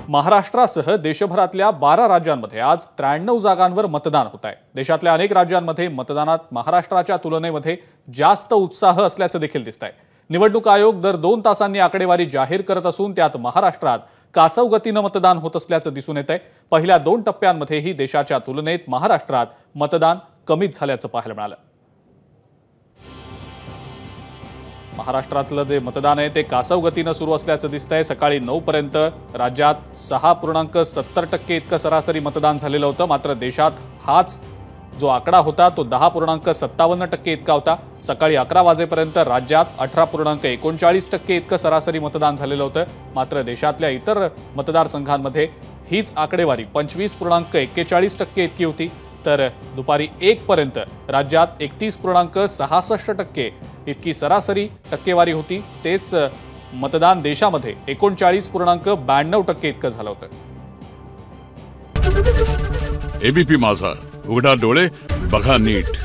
महाराष्ट्रासह देशभरातल्या 12 राज्यांमध्ये आज 93 जागांवर मतदान होत आहे। देशातल्या अनेक राज्यांमध्ये मतदानात महाराष्ट्राच्या तुलनेमध्ये जास्त उत्साह असल्याचं देखील दिसतंय। निवडणूक आयोग दर 2 तासांनी आकडेवारी जाहीर करत असून त्यात महाराष्ट्रात कासव गतीनं मतदान होत असल्याचं दिसून येतंय। पहिल्या 2 टप्प्यांमध्येही देशाच्या तुलनेत महाराष्ट्रात मतदान कमीच झाल्याचं पाहायला मिळालं। महाराष्ट्रातलं जे मतदान आहे ते कासव गतीनं सुरू असल्याचं दिसतंय। सकाळी 9 पर्यंत राज्यात 6.70% इतकं सरासरी मतदान झालेलं होतं। मात्र देशात हाच जो आकडा होता तो 10.57% इतका होता। सकाळी 11 वाजेपर्यंत राज्यात 18.39% इतकं सरासरी मतदान झालेलं होतं। मात्र देशातल्या इतर मतदारसंघांमध्ये हीच आकडेवारी 25.41% इतकी होती। तर दुपारी 1 पर्यंत राज्यात 31.66% इतकी सरासरी टक्केवारी होती। तेच मतदान देशामध्ये 39.92% इतकं झालं होतं। एबीपी माझा, उघडा डोळे बघा नीट।